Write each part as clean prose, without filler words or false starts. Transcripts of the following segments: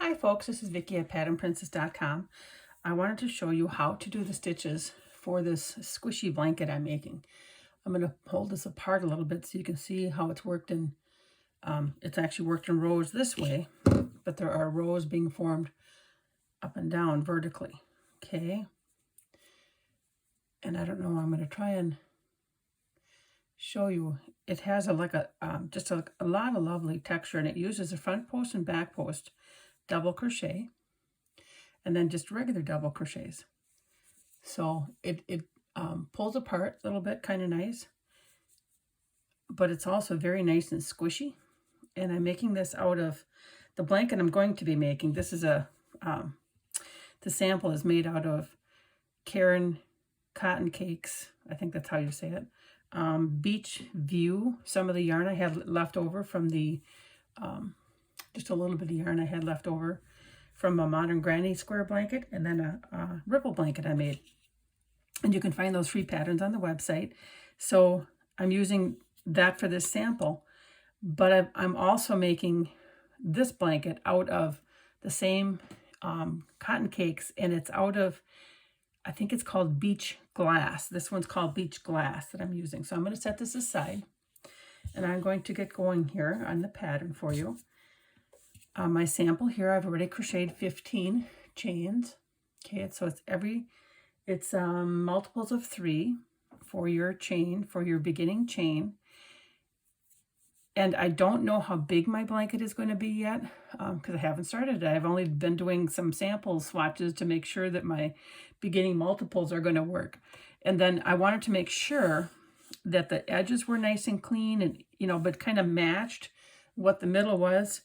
Hi folks, this is Vicki at patternprincess.com. I wanted to show you how to do the stitches for this squishy blanket I'm making. I'm going to hold this apart a little bit so you can see how it's worked in, it's actually worked in rows this way, but there are rows being formed up and down vertically, okay? And I don't know, I'm going to try and show you. It has just a lot of lovely texture, and it uses a front post and back post double crochet, and then just regular double crochets. So it pulls apart a little bit, kind of nice, but it's also very nice and squishy. And I'm making this out of the blanket I'm going to be making. This is the sample is made out of Karen Cotton Cakes. I think that's how you say it. Beach View. Some of the yarn I had left over from the, just a little bit of yarn I had left over from a Modern Granny square blanket, and then a ripple blanket I made. And you can find those free patterns on the website. So I'm using that for this sample, but I'm also making this blanket out of the same cotton cakes, and it's out of, I think it's called Beach Glass. This one's called Beach Glass that I'm using. So I'm going to set this aside, and I'm going to get going here on the pattern for you. My sample here, I've already crocheted 15 chains. Okay, so it's multiples of 3 for your chain, for your beginning chain. And I don't know how big my blanket is going to be yet because I haven't started it. I've only been doing some sample swatches to make sure that my beginning multiples are going to work. And then I wanted to make sure that the edges were nice and clean and, but kind of matched what the middle was.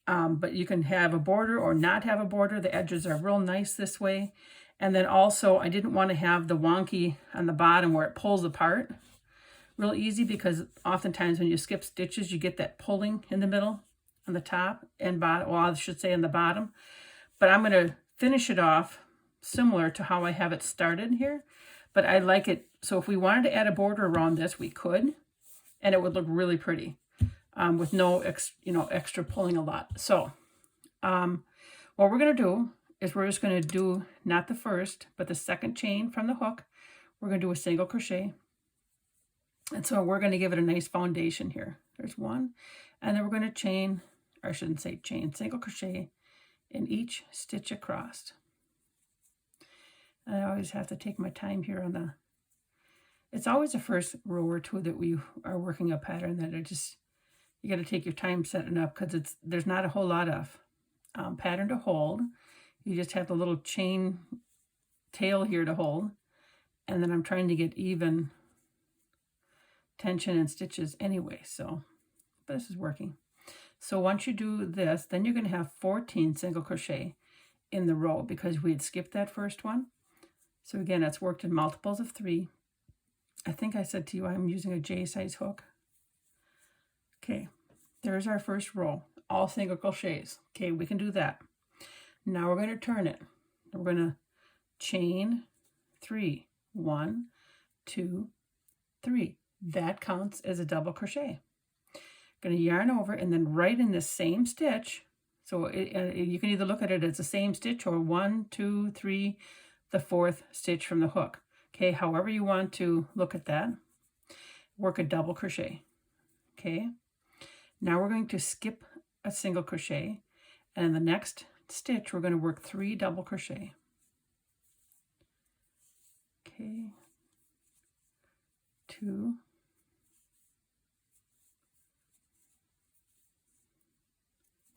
But you can have a border or not have a border. The edges are real nice this way. And then also, I didn't want to have the wonky on the bottom where it pulls apart real easy, because oftentimes when you skip stitches, you get that pulling in the middle, on the top and bottom. Well, I should say on the bottom. But I'm going to finish it off similar to how I have it started here. But I like it. So if we wanted to add a border around this, we could, and it would look really pretty. With no extra pulling a lot. So what we're going to do is we're just going to do not the first, but the second chain from the hook. We're going to do a single crochet. And so we're going to give it a nice foundation here. There's one. And then we're going to chain, or I shouldn't say chain, single crochet in each stitch across. And I always have to take my time here on it's always the first row or two that we are working a pattern that you got to take your time setting up, because there's not a whole lot of pattern to hold. You just have the little chain tail here to hold. And then I'm trying to get even tension and stitches anyway. So this is working. So once you do this, then you're going to have 14 single crochet in the row, because we had skipped that first one. So again, it's worked in multiples of 3. I think I said to you I'm using a J size hook. Okay, there's our first row, all single crochets. Okay, we can do that. Now we're going to turn it. We're going to chain 3. 1, 2, 3. That counts as a double crochet. Going to yarn over, and then right in the same stitch. So you can either look at it as the same stitch or 1, 2, 3, the 4th stitch from the hook. Okay, however you want to look at that. Work a double crochet. Okay. Now we're going to skip a single crochet, and in the next stitch we're going to work 3 double crochet. Okay, 2,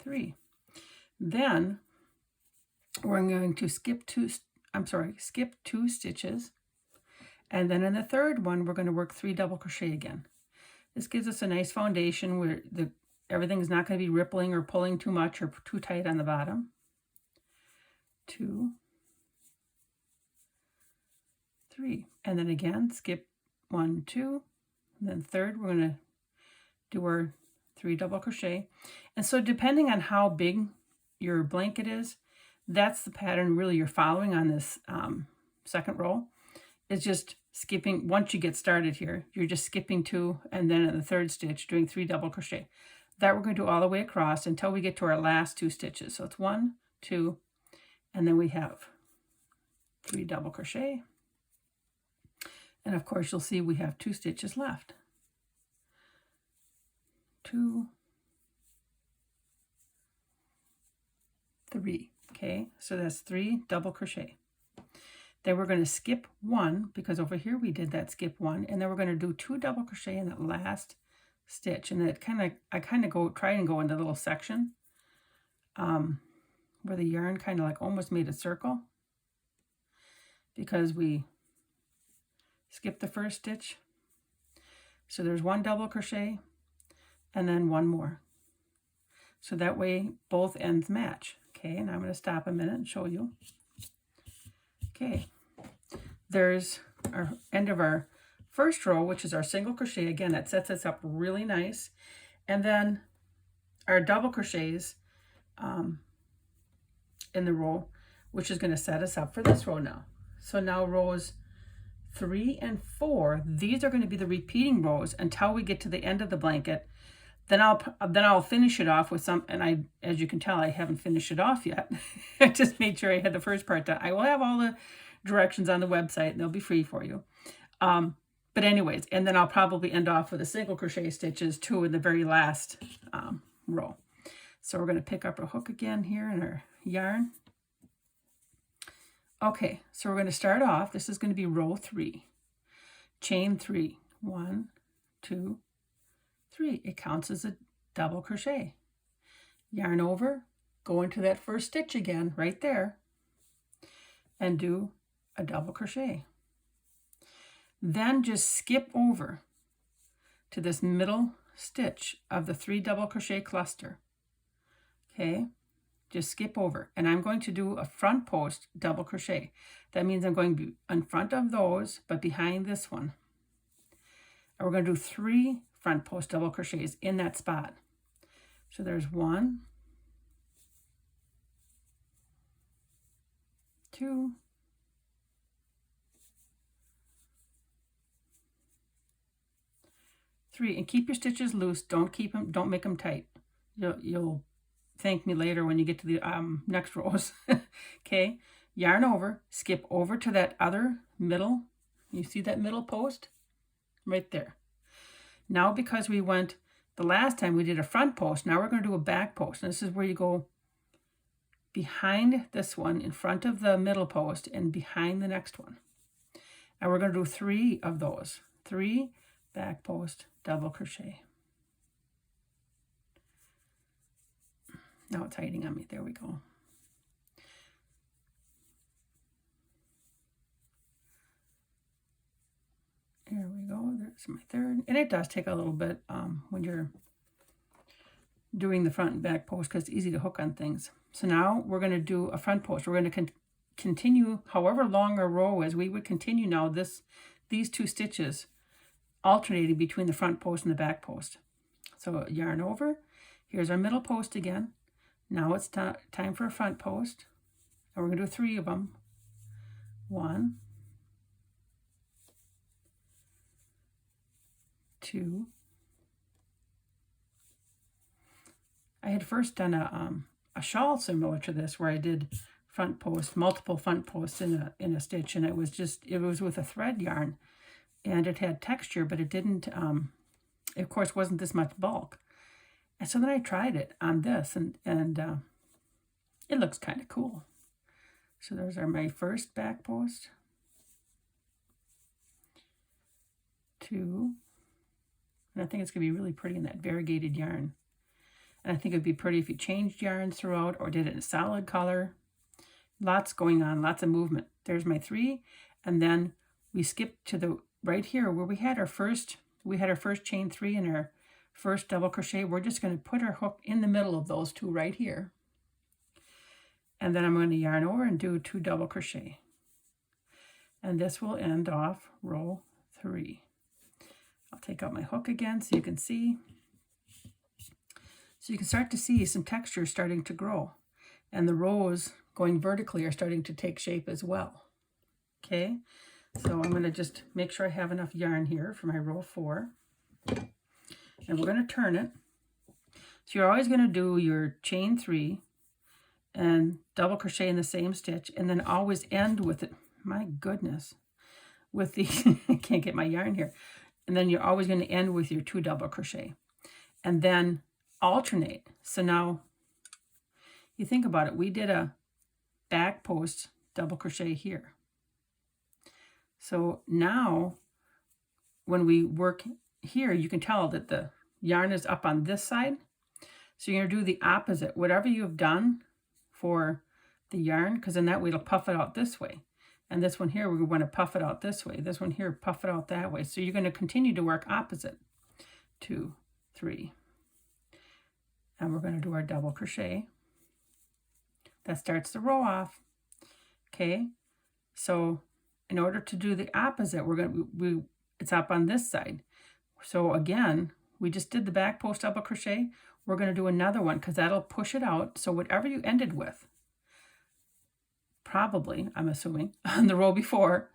3. Then we're going to skip 2 stitches, and then in the third one we're going to work 3 double crochet again. This gives us a nice foundation where everything's not going to be rippling or pulling too much or too tight on the bottom. 2, 3. And then again, skip 1, 2. And then third, we're going to do our 3 double crochet. And so depending on how big your blanket is, that's the pattern really you're following on this second row. It's just skipping. Once you get started here, you're just skipping 2, and then in the third stitch doing 3 double crochet. That we're going to do all the way across until we get to our last 2 stitches. So it's 1, 2, and then we have 3 double crochet. And of course, you'll see we have 2 stitches left. 2, 3. Okay, so that's 3 double crochet. Then we're going to skip 1 because over here we did that skip 1, and then we're going to do 2 double crochet in that last stitch. And it I kind of try and go in the little section where the yarn kind of like almost made a circle, because we skipped the first stitch. So there's 1 double crochet and then 1 more. So that way both ends match. Okay, and I'm going to stop a minute and show you. Okay, there's our end of our first row, which is our single crochet. Again, that sets us up really nice. And then our double crochets in the row, which is going to set us up for this row now. So now rows 3 and 4, these are going to be the repeating rows until we get to the end of the blanket. Then I'll finish it off with some, and as you can tell, I haven't finished it off yet. I just made sure I had the first part done. I will have all the directions on the website, and they'll be free for you. But anyways, and then I'll probably end off with a single crochet stitches too in the very last row. So we're going to pick up our hook again here in our yarn. Okay, so we're going to start off. This is going to be row 3. Chain 3. 1, 2, 3. It counts as a double crochet. Yarn over, go into that first stitch again right there, and do a double crochet. Then just skip over to this middle stitch of the 3 double crochet cluster. Okay, just skip over, and I'm going to do a front post double crochet. That means I'm going to be in front of those but behind this one. And we're going to do 3 front post double crochets in that spot. So there's 1, 2, 3, and keep your stitches loose. Don't make them tight. You'll thank me later when you get to the next rows. Okay, yarn over, skip over to that other middle. You see that middle post right there. Now, because we went the last time we did a front post, now we're going to do a back post. And this is where you go behind this one, in front of the middle post, and behind the next one. And we're going to do 3 of those. 3 back post double crochet. Now it's hiding on me. There we go. There we go. There's my third. And it does take a little bit when you're doing the front and back post, because it's easy to hook on things. So now we're going to do a front post. We're going to continue however long our row is. We would continue now these 2 stitches alternating between the front post and the back post. So yarn over. Here's our middle post again. Now it's time for a front post. And we're going to do 3 of them. 1, 2. I had first done a shawl similar to this, where I did front post, multiple front posts in a stitch, and it was with a thread yarn, and it had texture, but it didn't. It of course wasn't this much bulk. And so then I tried it on this, and it looks kind of cool. So those are my first back post. 2. And I think it's going to be really pretty in that variegated yarn. And I think it would be pretty if you changed yarns throughout or did it in solid color. Lots going on, lots of movement. There's my 3. And then we skipped to the right here where we had our first chain 3 and our first double crochet. We're just going to put our hook in the middle of those 2 right here. And then I'm going to yarn over and do 2 double crochet. And this will end off row 3. I'll take out my hook again so you can see. So you can start to see some texture starting to grow. And the rows going vertically are starting to take shape as well. Okay, so I'm going to just make sure I have enough yarn here for my row 4. And we're going to turn it. So you're always going to do your chain 3 and double crochet in the same stitch, and then always end with it. My goodness, with the I can't get my yarn here. And then you're always going to end with your 2 double crochet, and then alternate. So now you think about it, we did a back post double crochet here. So now when we work here, you can tell that the yarn is up on this side. So you're going to do the opposite. Whatever you've done for the yarn, because in that way it'll puff it out this way. And this one here, we want to puff it out this way. This one here, puff it out that way. So you're going to continue to work opposite. 2, 3. And we're going to do our double crochet. That starts the row off. Okay. So in order to do the opposite, we're going to, it's up on this side. So again, we just did the back post double crochet. We're going to do another one because that'll push it out. So whatever you ended with, probably, I'm assuming, on the row before,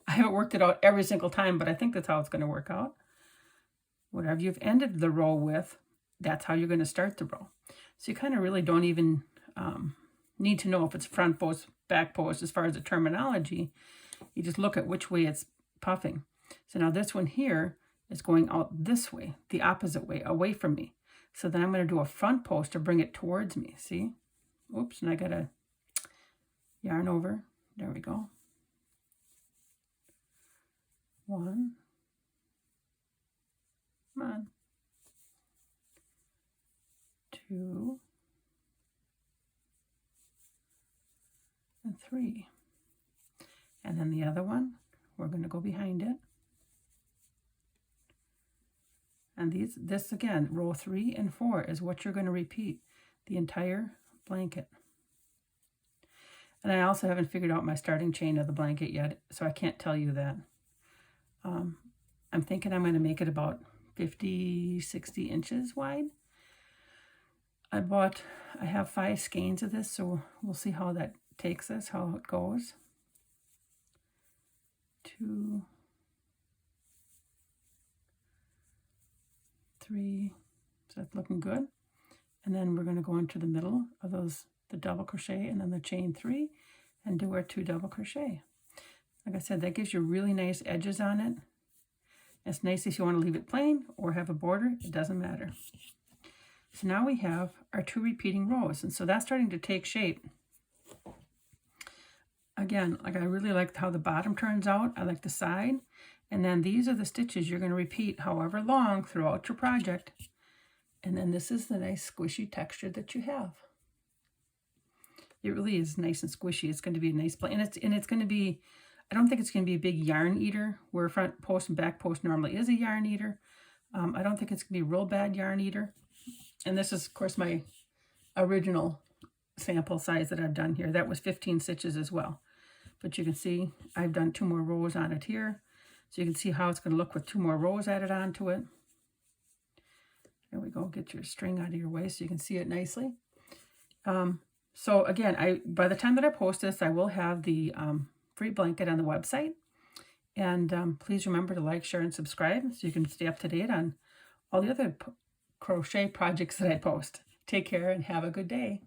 I haven't worked it out every single time, but I think that's how it's going to work out. Whatever you've ended the row with, that's how you're going to start the row. So you kind of really don't even need to know if it's front post, back post as far as the terminology. You just look at which way it's puffing. So now this one here is going out this way, the opposite way, away from me. So then I'm going to do a front post to bring it towards me. See? Oops, and I got to yarn over. There we go. 1. Come on. 2. And 3. And then the other one, we're going to go behind it. And this again, row 3 and 4 is what you're going to repeat the entire blanket. And I also haven't figured out my starting chain of the blanket yet, so I can't tell you that. I'm thinking I'm going to make it about 50, 60 inches wide. I have 5 skeins of this, so we'll see how that takes us, how it goes. 2, 3, so that's looking good. And then we're going to go into the middle of the double crochet and then the chain 3 and do our 2 double crochet. Like I said, that gives you really nice edges on it. It's nice if you want to leave it plain or have a border, it doesn't matter. So now we have our 2 repeating rows, and so that's starting to take shape. Again, like I really like how the bottom turns out. I like the side. And then these are the stitches you're going to repeat however long throughout your project. And then this is the nice squishy texture that you have. It really is nice and squishy. It's going to be a nice play. And it's going to be, I don't think it's going to be a big yarn eater, where front post and back post normally is a yarn eater. I don't think it's going to be a real bad yarn eater. And this is, of course, my original sample size that I've done here. That was 15 stitches as well. But you can see I've done 2 more rows on it here. So you can see how it's going to look with 2 more rows added onto it. There we go. Get your string out of your way so you can see it nicely. So again, by the time that I post this, I will have the free blanket on the website. And please remember to like, share, and subscribe so you can stay up to date on all the other crochet projects that I post. Take care and have a good day.